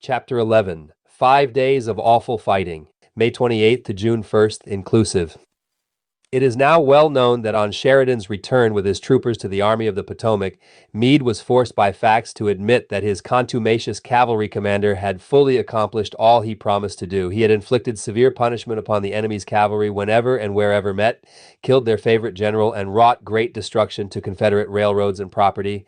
Chapter 11, 5 Days of Awful Fighting, May 28th to June 1st, inclusive. It is now well known that on Sheridan's return with his troopers to the Army of the Potomac, Meade was forced by facts to admit that his contumacious cavalry commander had fully accomplished all he promised to do. He had inflicted severe punishment upon the enemy's cavalry whenever and wherever met, killed their favorite general, and wrought great destruction to Confederate railroads and property.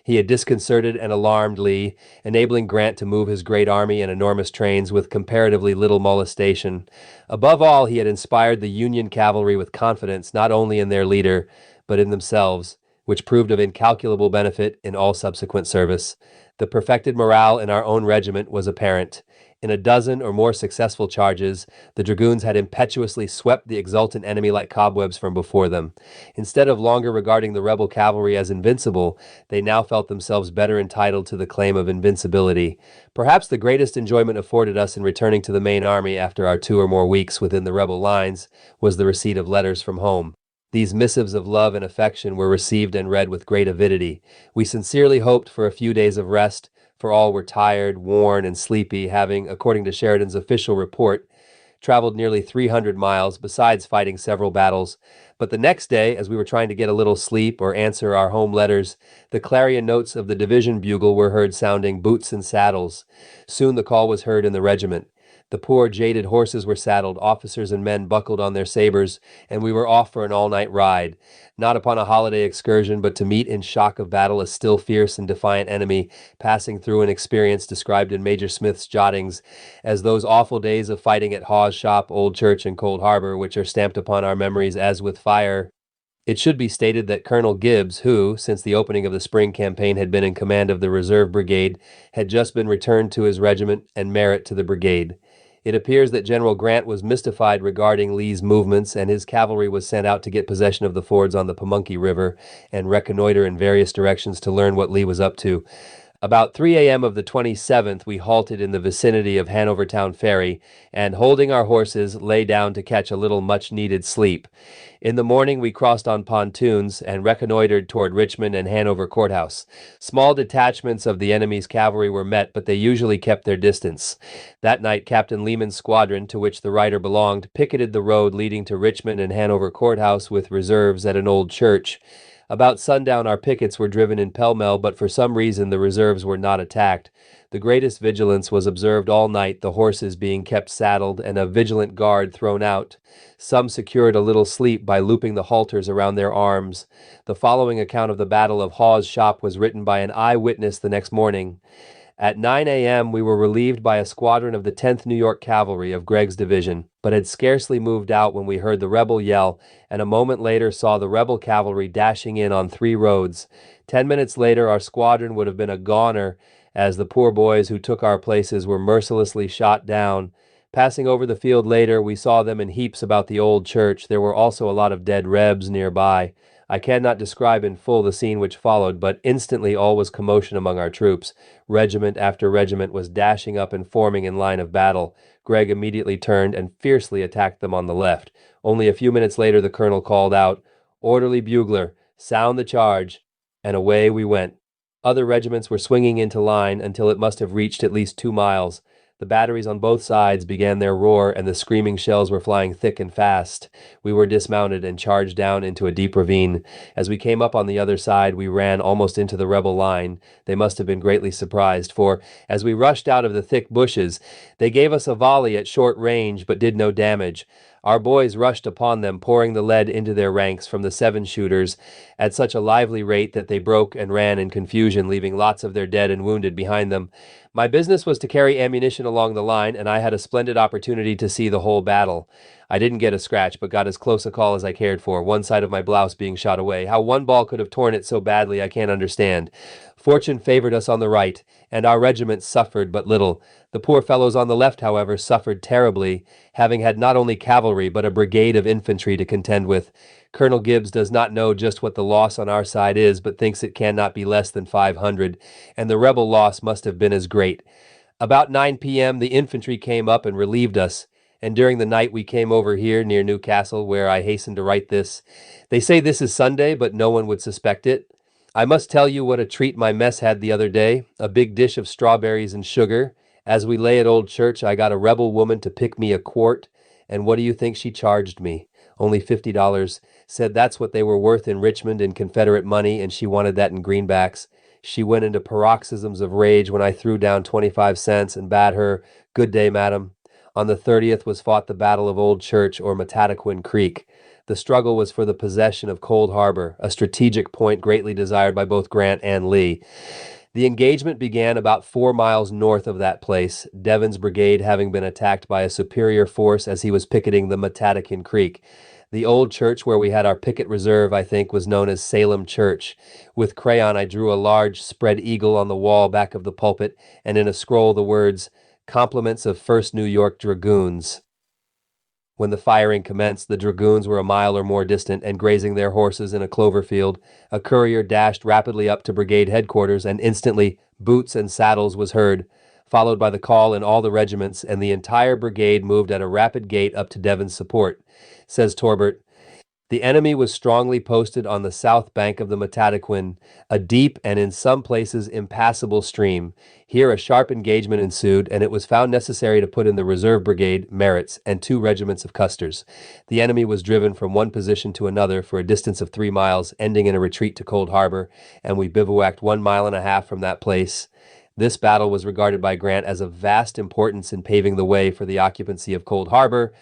He had disconcerted and alarmed Lee, enabling Grant to move his great army in enormous trains with comparatively little molestation. Above all, he had inspired the Union cavalry with confidence not only in their leader, but in themselves, which proved of incalculable benefit in all subsequent service. The perfected morale in our own regiment was apparent. In a dozen or more successful charges, the Dragoons had impetuously swept the exultant enemy like cobwebs from before them. Instead of longer regarding the rebel cavalry as invincible, they now felt themselves better entitled to the claim of invincibility. Perhaps the greatest enjoyment afforded us in returning to the main army after our 2 or more weeks within the rebel lines was the receipt of letters from home. These missives of love and affection were received and read with great avidity. We sincerely hoped for a few days of rest, for all were tired, worn, and sleepy, having, according to Sheridan's official report, traveled nearly 300 miles, besides fighting several battles. But the next day, as we were trying to get a little sleep or answer our home letters, the clarion notes of the division bugle were heard sounding boots and saddles. Soon the call was heard in the regiment. The poor, jaded horses were saddled, officers and men buckled on their sabers, and we were off for an all-night ride, not upon a holiday excursion, but to meet in shock of battle a still fierce and defiant enemy, passing through an experience described in Major Smith's jottings as those awful days of fighting at Hawes Shop, Old Church, and Cold Harbor, which are stamped upon our memories as with fire. It should be stated that Colonel Gibbs, who, since the opening of the spring campaign, had been in command of the reserve brigade, had just been returned to his regiment and merit to the brigade. It appears that General Grant was mystified regarding Lee's movements, and his cavalry was sent out to get possession of the fords on the Pamunkey River and reconnoiter in various directions to learn what Lee was up to. About 3 a.m. of the 27th, we halted in the vicinity of Hanovertown Ferry, and holding our horses, lay down to catch a little much-needed sleep. In the morning, we crossed on pontoons and reconnoitered toward Richmond and Hanover Courthouse. Small detachments of the enemy's cavalry were met, but they usually kept their distance. That night, Captain Lehman's squadron, to which the writer belonged, picketed the road leading to Richmond and Hanover Courthouse with reserves at an old church. About sundown, our pickets were driven in pell-mell, but for some reason the reserves were not attacked. The greatest vigilance was observed all night, the horses being kept saddled and a vigilant guard thrown out. Some secured a little sleep by looping the halters around their arms. The following account of the Battle of Hawes Shop was written by an eyewitness the next morning. At 9 a.m., we were relieved by a squadron of the 10th New York Cavalry of Gregg's division, but had scarcely moved out when we heard the rebel yell, and a moment later saw the rebel cavalry dashing in on 3 roads. 10 minutes later, our squadron would have been a goner, as the poor boys who took our places were mercilessly shot down. Passing over the field later, we saw them in heaps about the old church. There were also a lot of dead Rebs nearby. I cannot describe in full the scene which followed, but instantly all was commotion among our troops. Regiment after regiment was dashing up and forming in line of battle. Gregg immediately turned and fiercely attacked them on the left. Only a few minutes later the colonel called out, "Orderly bugler, sound the charge," and away we went. Other regiments were swinging into line until it must have reached at least 2 miles. The batteries on both sides began their roar, and the screaming shells were flying thick and fast. We were dismounted and charged down into a deep ravine. As we came up on the other side, we ran almost into the rebel line. They must have been greatly surprised, for, as we rushed out of the thick bushes, they gave us a volley at short range, but did no damage. Our boys rushed upon them, pouring the lead into their ranks from the 7-shooters at such a lively rate that they broke and ran in confusion, leaving lots of their dead and wounded behind them. My business was to carry ammunition along the line, and I had a splendid opportunity to see the whole battle. I didn't get a scratch, but got as close a call as I cared for, one side of my blouse being shot away. How one ball could have torn it so badly I can't understand. Fortune favored us on the right, and our regiment suffered but little. The poor fellows on the left, however, suffered terribly, having had not only cavalry but a brigade of infantry to contend with. Colonel Gibbs does not know just what the loss on our side is, but thinks it cannot be less than 500, and the rebel loss must have been as great. About 9 p.m. the infantry came up and relieved us, and during the night we came over here near Newcastle, where I hasten to write this. They say this is Sunday, but no one would suspect it. I must tell you what a treat my mess had the other day, a big dish of strawberries and sugar, As we lay at Old Church, I got a rebel woman to pick me a quart, and what do you think she charged me? Only $50. Said that's what they were worth in Richmond in Confederate money, and she wanted that in greenbacks. She went into paroxysms of rage when I threw down 25 cents and bade her, "Good day, madam." On the 30th was fought the Battle of Old Church, or Metattaquin Creek. The struggle was for the possession of Cold Harbor, a strategic point greatly desired by both Grant and Lee. The engagement began about 4 miles north of that place, Devon's brigade having been attacked by a superior force as he was picketing the Metattaquin Creek. The old church where we had our picket reserve, I think, was known as Salem Church. With crayon, I drew a large spread eagle on the wall back of the pulpit, and in a scroll the words, "Compliments of 1st New York Dragoons." When the firing commenced, the dragoons were a mile or more distant and grazing their horses in a clover field. A courier dashed rapidly up to brigade headquarters, and instantly "Boots and saddles" was heard, followed by the call in all the regiments, and the entire brigade moved at a rapid gait up to Devon's support. Says Torbert, "The enemy was strongly posted on the south bank of the Metattaquin, a deep and in some places impassable stream. Here a sharp engagement ensued, and it was found necessary to put in the reserve brigade, Merritt's, and 2 regiments of Custer's. The enemy was driven from one position to another for a distance of 3 miles, ending in a retreat to Cold Harbor, and we bivouacked 1.5 miles from that place. This battle was regarded by Grant as of vast importance in paving the way for the occupancy of Cold Harbor,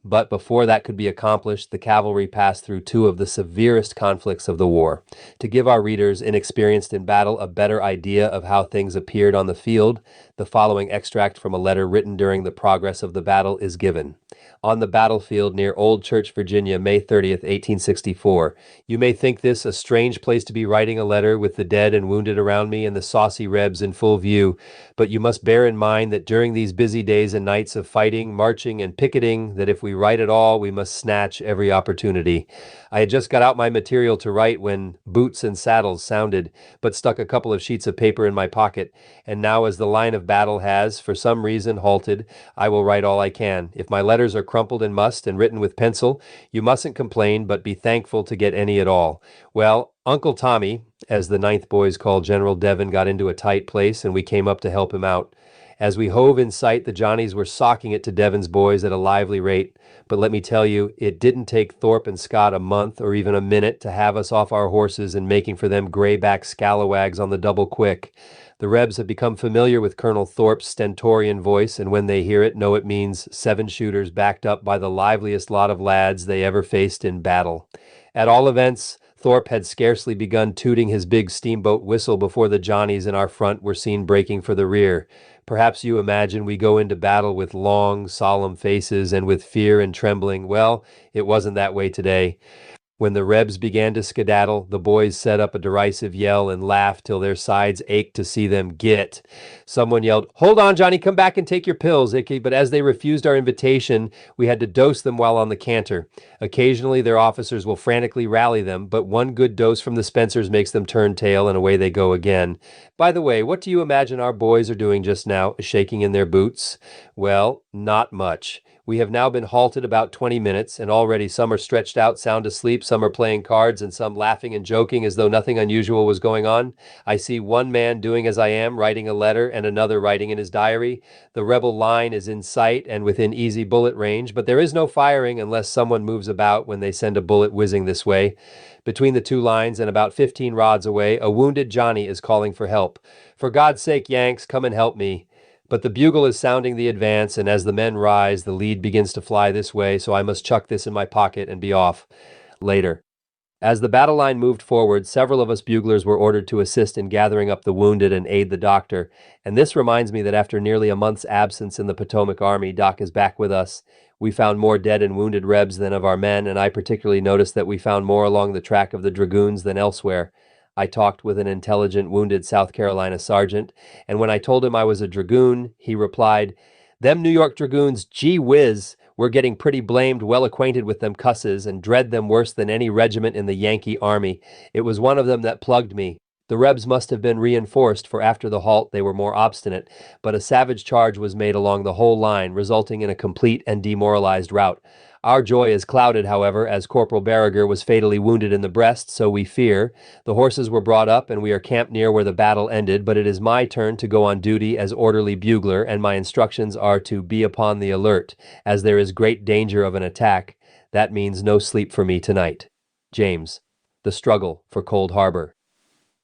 but before that could be accomplished, the cavalry passed through 2 of the severest conflicts of the war. To give our readers, inexperienced in battle, a better idea of how things appeared on the field, the following extract from a letter written during the progress of the battle is given. On the battlefield near Old Church, Virginia, May 30th, 1864. You may think this a strange place to be writing a letter with the dead and wounded around me and the saucy Rebs in full view, but you must bear in mind that during these busy days and nights of fighting, marching, and picketing, that if we write at all, we must snatch every opportunity. I had just got out my material to write when "Boots and saddles" sounded, but stuck a couple of sheets of paper in my pocket, and now as the line of battle has, for some reason, halted, I will write all I can. If my letters are crumpled in must and written with pencil, you mustn't complain, but be thankful to get any at all. Well, Uncle Tommy, as the Ninth boys called General Devon, got into a tight place, and we came up to help him out. As we hove in sight, the Johnnies were socking it to Devon's boys at a lively rate, but let me tell you, it didn't take Thorpe and Scott a month or even a minute to have us off our horses and making for them grayback scalawags on the double quick. The Rebs have become familiar with Colonel Thorpe's stentorian voice, and when they hear it, know it means 7 shooters backed up by the liveliest lot of lads they ever faced in battle. At all events, Thorpe had scarcely begun tooting his big steamboat whistle before the Johnnies in our front were seen breaking for the rear. Perhaps you imagine we go into battle with long, solemn faces and with fear and trembling. Well, it wasn't that way today. When the Rebs began to skedaddle, the boys set up a derisive yell and laughed till their sides ached to see them get. Someone yelled, "Hold on, Johnny, come back and take your pills," but as they refused our invitation, we had to dose them while on the canter. Occasionally, their officers will frantically rally them, but one good dose from the Spencers makes them turn tail, and away they go again. By the way, what do you imagine our boys are doing just now, shaking in their boots? Well, not much. We have now been halted about 20 minutes, and already some are stretched out sound asleep, some are playing cards, and some laughing and joking as though nothing unusual was going on. I see one man doing as I am, writing a letter, and another writing in his diary. The rebel line is in sight and within easy bullet range, but there is no firing unless someone moves about when they send a bullet whizzing this way. Between the 2 lines and about 15 rods away, a wounded Johnny is calling for help. "For God's sake, Yanks, come and help me." But the bugle is sounding the advance, and as the men rise, the lead begins to fly this way, so I must chuck this in my pocket and be off. Later. As the battle line moved forward, several of us buglers were ordered to assist in gathering up the wounded and aid the doctor, and this reminds me that after nearly a month's absence in the Potomac Army, Doc is back with us. We found more dead and wounded Rebs than of our men, and I particularly noticed that we found more along the track of the Dragoons than elsewhere. I talked with an intelligent wounded South Carolina sergeant, and when I told him I was a Dragoon, he replied, "Them New York Dragoons, gee whiz, we're getting pretty blamed well acquainted with them cusses and dread them worse than any regiment in the Yankee army. It was one of them that plugged me. The Rebs must have been reinforced, for after the halt they were more obstinate, but a savage charge was made along the whole line, resulting in a complete and demoralized rout. Our joy is clouded, however, as Corporal Barriger was fatally wounded in the breast, so we fear. The horses were brought up, and we are camped near where the battle ended, but it is my turn to go on duty as orderly bugler, and my instructions are to be upon the alert, as there is great danger of an attack. That means no sleep for me tonight. James. The struggle for Cold Harbor.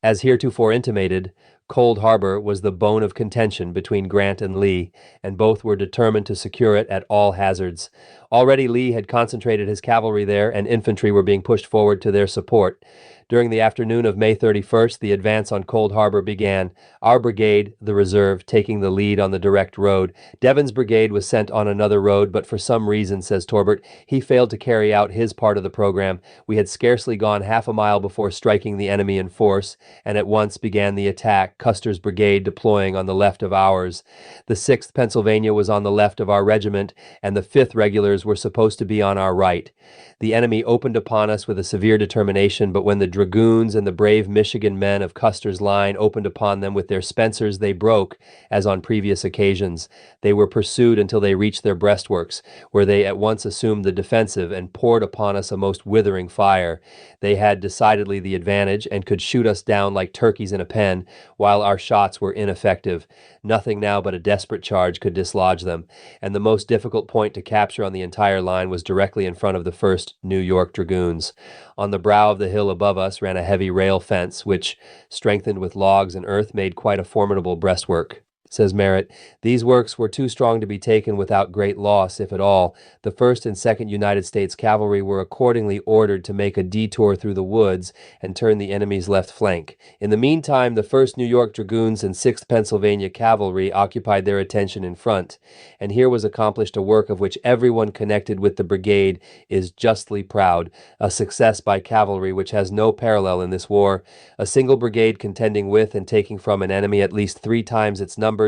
As heretofore intimated, Cold Harbor was the bone of contention between Grant and Lee, and both were determined to secure it at all hazards. Already Lee had concentrated his cavalry there, and infantry were being pushed forward to their support. During the afternoon of May 31st, the advance on Cold Harbor began, our brigade, the reserve, taking the lead on the direct road. Devon's brigade was sent on another road, but for some reason, says Torbert, he failed to carry out his part of the program. We had scarcely gone half a mile before striking the enemy in force, and at once began the attack, Custer's brigade deploying on the left of ours. The 6th Pennsylvania was on the left of our regiment, and the 5th Regulars were supposed to be on our right. The enemy opened upon us with a severe determination, but when the Dragoons and the brave Michigan men of Custer's line opened upon them with their Spencers, they broke, as on previous occasions. They were pursued until they reached their breastworks, where they at once assumed the defensive and poured upon us a most withering fire. They had decidedly the advantage and could shoot us down like turkeys in a pen, while our shots were ineffective. Nothing now but a desperate charge could dislodge them, and the most difficult point to capture on the entire line was directly in front of the 1st New York Dragoons. On the brow of the hill above us ran a heavy rail fence, which, strengthened with logs and earth, made quite a formidable breastwork. Says Merritt, these works were too strong to be taken without great loss, if at all. The 1st and 2nd United States Cavalry were accordingly ordered to make a detour through the woods and turn the enemy's left flank. In the meantime, the 1st New York Dragoons and 6th Pennsylvania Cavalry occupied their attention in front, and here was accomplished a work of which everyone connected with the brigade is justly proud, a success by cavalry which has no parallel in this war. A single brigade contending with and taking from an enemy at least 3 times its number,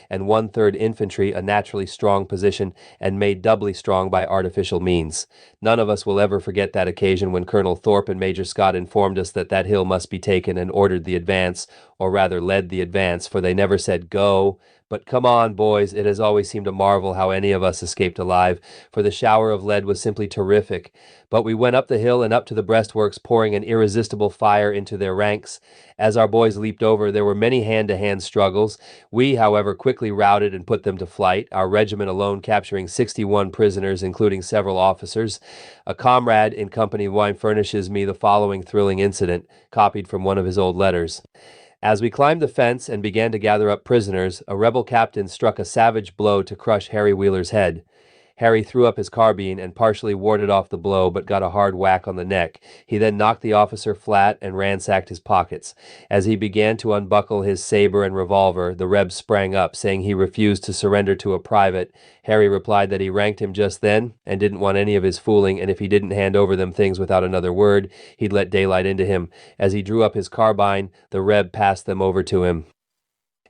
and 1/3 infantry, a naturally strong position, and made doubly strong by artificial means. None of us will ever forget that occasion when Colonel Thorpe and Major Scott informed us that that hill must be taken, and ordered the advance, or rather led the advance, for they never said go. But come on, boys, it has always seemed a marvel how any of us escaped alive, for the shower of lead was simply terrific. But we went up the hill and up to the breastworks, pouring an irresistible fire into their ranks. As our boys leaped over, there were many hand-to-hand struggles. We, however, quickly routed and put them to flight, our regiment alone capturing 61 prisoners, including several officers. A comrade in Company 1 furnishes me the following thrilling incident, copied from one of his old letters. As we climbed the fence and began to gather up prisoners, a rebel captain struck a savage blow to crush Harry Wheeler's head. Harry threw up his carbine and partially warded off the blow, but got a hard whack on the neck. He then knocked the officer flat and ransacked his pockets. As he began to unbuckle his saber and revolver, the Reb sprang up, saying he refused to surrender to a private. Harry replied that he ranked him just then and didn't want any of his fooling, and if he didn't hand over them things without another word, he'd let daylight into him. As he drew up his carbine, the Reb passed them over to him.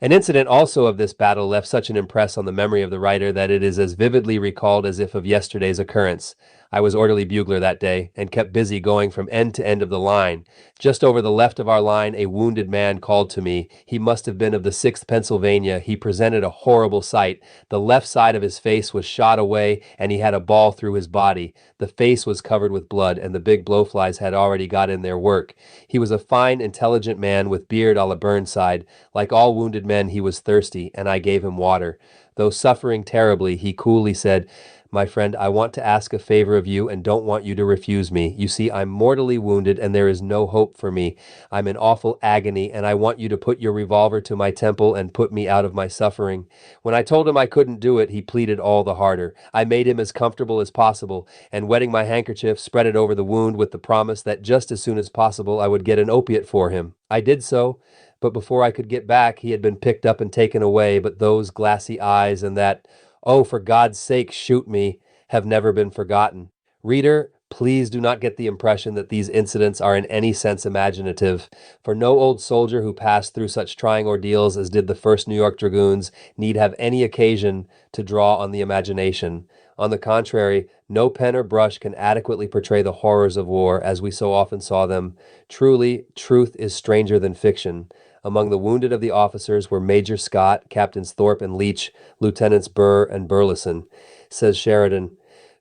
An incident also of this battle left such an impress on the memory of the writer that it is as vividly recalled as if of yesterday's occurrence. I was orderly bugler that day, and kept busy going from end to end of the line. Just over the left of our line, a wounded man called to me. He must have been of the 6th Pennsylvania. He presented a horrible sight. The left side of his face was shot away, and he had a ball through his body. The face was covered with blood, and the big blowflies had already got in their work. He was a fine, intelligent man with beard a la Burnside. Like all wounded men, he was thirsty, and I gave him water. Though suffering terribly, he coolly said, "My friend, I want to ask a favor of you and don't want you to refuse me. You see, I'm mortally wounded and there is no hope for me. I'm in awful agony and I want you to put your revolver to my temple and put me out of my suffering." When I told him I couldn't do it, he pleaded all the harder. I made him as comfortable as possible and, wetting my handkerchief, spread it over the wound with the promise that just as soon as possible I would get an opiate for him. I did so, but before I could get back, he had been picked up and taken away, but those glassy eyes and that "Oh, for God's sake, shoot me," have never been forgotten. Reader, Please do not get the impression that these incidents are in any sense imaginative, for no old soldier who passed through such trying ordeals as did the 1st New York Dragoons need have any occasion to draw on the imagination. On the contrary, no pen or brush can adequately portray the horrors of war as we so often saw them. Truly, truth is stranger than fiction. Among the wounded of the officers were Major Scott, Captains Thorpe and Leach, Lieutenants Burr and Burleson. Says Sheridan,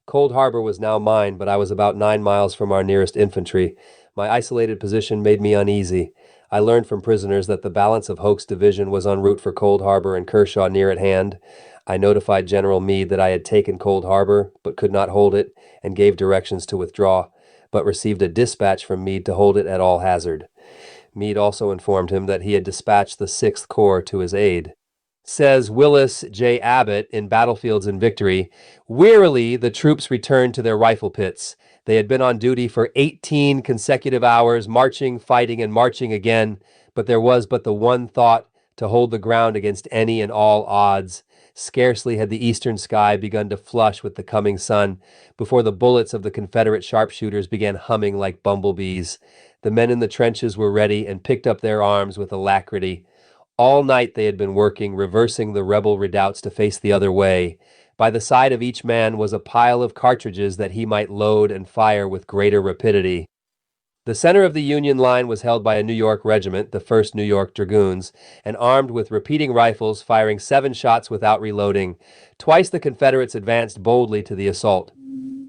Cold Harbor was now mine, but I was about 9 miles from our nearest infantry. My isolated position made me uneasy. I learned from prisoners that the balance of Hoke's division was en route for Cold Harbor and Kershaw near at hand. I notified General Meade that I had taken Cold Harbor, but could not hold it, and gave directions to withdraw, but received a dispatch from Meade to hold it at all hazard. Meade also informed him that he had dispatched the Sixth Corps to his aid. Says Willis J. Abbott in Battlefields in Victory, wearily the troops returned to their rifle pits. They had been on duty for 18 consecutive hours, marching, fighting, and marching again, but there was but the one thought, to hold the ground against any and all odds. Scarcely had the eastern sky begun to flush with the coming sun before the bullets of the Confederate sharpshooters began humming like bumblebees. The men in the trenches were ready and picked up their arms with alacrity. All night they had been working, reversing the rebel redoubts to face the other way. By the side of each man was a pile of cartridges that he might load and fire with greater rapidity. The center of the Union line was held by a New York regiment, the 1st New York Dragoons, and armed with repeating rifles, firing 7 shots without reloading. Twice the Confederates advanced boldly to the assault.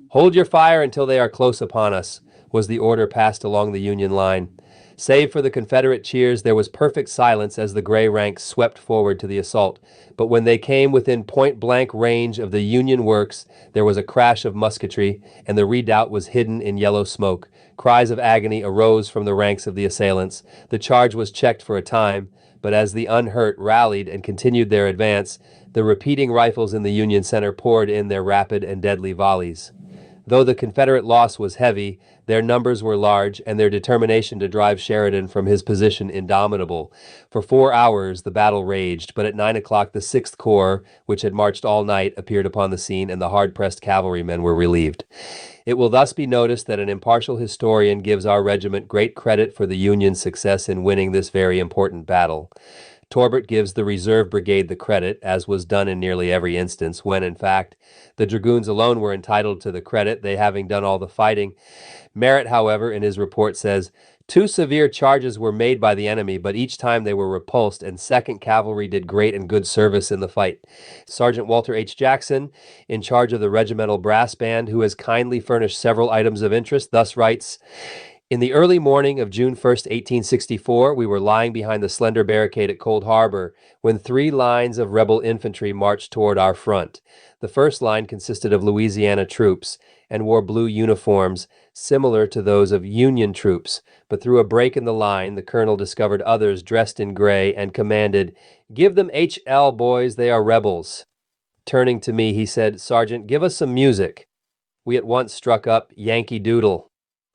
"Hold your fire until they are close upon us," was the order passed along the Union line. Save for the Confederate cheers, there was perfect silence as the gray ranks swept forward to the assault. But when they came within point-blank range of the Union works, there was a crash of musketry, and the redoubt was hidden in yellow smoke. Cries of agony arose from the ranks of the assailants. The charge was checked for a time, but as the unhurt rallied and continued their advance, the repeating rifles in the Union center poured in their rapid and deadly volleys. Though the Confederate loss was heavy, their numbers were large, and their determination to drive Sheridan from his position indomitable. For 4 hours the battle raged, but at 9 o'clock the Sixth Corps, which had marched all night, appeared upon the scene, and the hard-pressed cavalrymen were relieved. It will thus be noticed that an impartial historian gives our regiment great credit for the Union's success in winning this very important battle. Torbert gives the reserve brigade the credit, as was done in nearly every instance, when, in fact, the Dragoons alone were entitled to the credit, they having done all the fighting. Merritt, however, in his report says, 2 severe charges were made by the enemy, but each time they were repulsed, and 2nd Cavalry did great and good service in the fight. Sergeant Walter H. Jackson, in charge of the Regimental Brass Band, who has kindly furnished several items of interest, thus writes, "In the early morning of June 1st, 1864, we were lying behind the slender barricade at Cold Harbor when 3 lines of rebel infantry marched toward our front. The first line consisted of Louisiana troops and wore blue uniforms similar to those of Union troops, but through a break in the line, the colonel discovered others dressed in gray and commanded, 'Give them HL, boys, they are rebels.' Turning to me, he said, 'Sergeant, give us some music.' We at once struck up Yankee Doodle.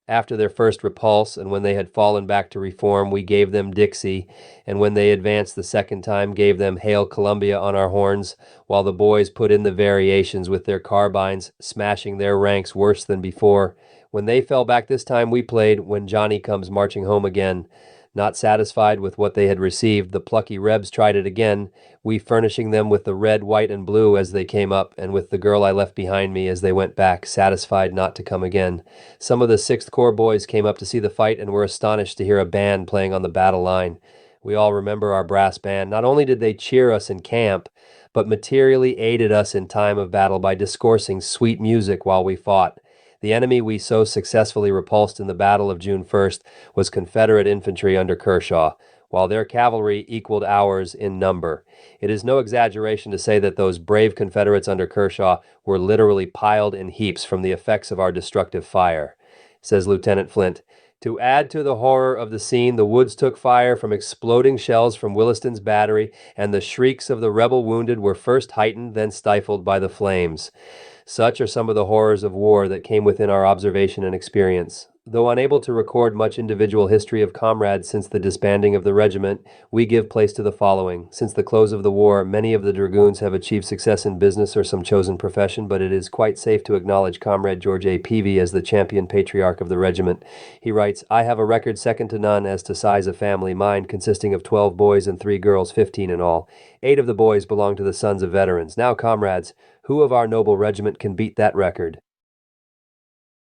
After their first repulse, and when they had fallen back to reform, we gave them Dixie, and when they advanced the second time, gave them Hail Columbia on our horns, while the boys put in the variations with their carbines, smashing their ranks worse than before. When they fell back this time, we played When Johnny Comes Marching Home Again. Not satisfied with what they had received, the plucky Rebs tried it again, we furnishing them with the red, white, and blue as they came up, and with the girl I left behind me as they went back, satisfied not to come again. Some of the 6th Corps boys came up to see the fight and were astonished to hear a band playing on the battle line. We all remember our brass band. Not only did they cheer us in camp, but materially aided us in time of battle by discoursing sweet music while we fought. The enemy we so successfully repulsed in the Battle of June 1st was Confederate infantry under Kershaw, while their cavalry equaled ours in number. It is no exaggeration to say that those brave Confederates under Kershaw were literally piled in heaps from the effects of our destructive fire. Says Lieutenant Flint, "To add to the horror of the scene, the woods took fire from exploding shells from Williston's battery, and the shrieks of the rebel wounded were first heightened, then stifled by the flames." Such are some of the horrors of war that came within our observation and experience. Though unable to record much individual history of comrades since the disbanding of the regiment, we give place to the following. Since the close of the war, many of the Dragoons have achieved success in business or some chosen profession, but it is quite safe to acknowledge Comrade George A. Peavy as the champion patriarch of the regiment. He writes, "I have a record second to none as to size of family, mine consisting of 12 boys and 3 girls, 15 in all. 8 of the boys belong to the sons of veterans. Now, comrades, who of our noble regiment can beat that record?"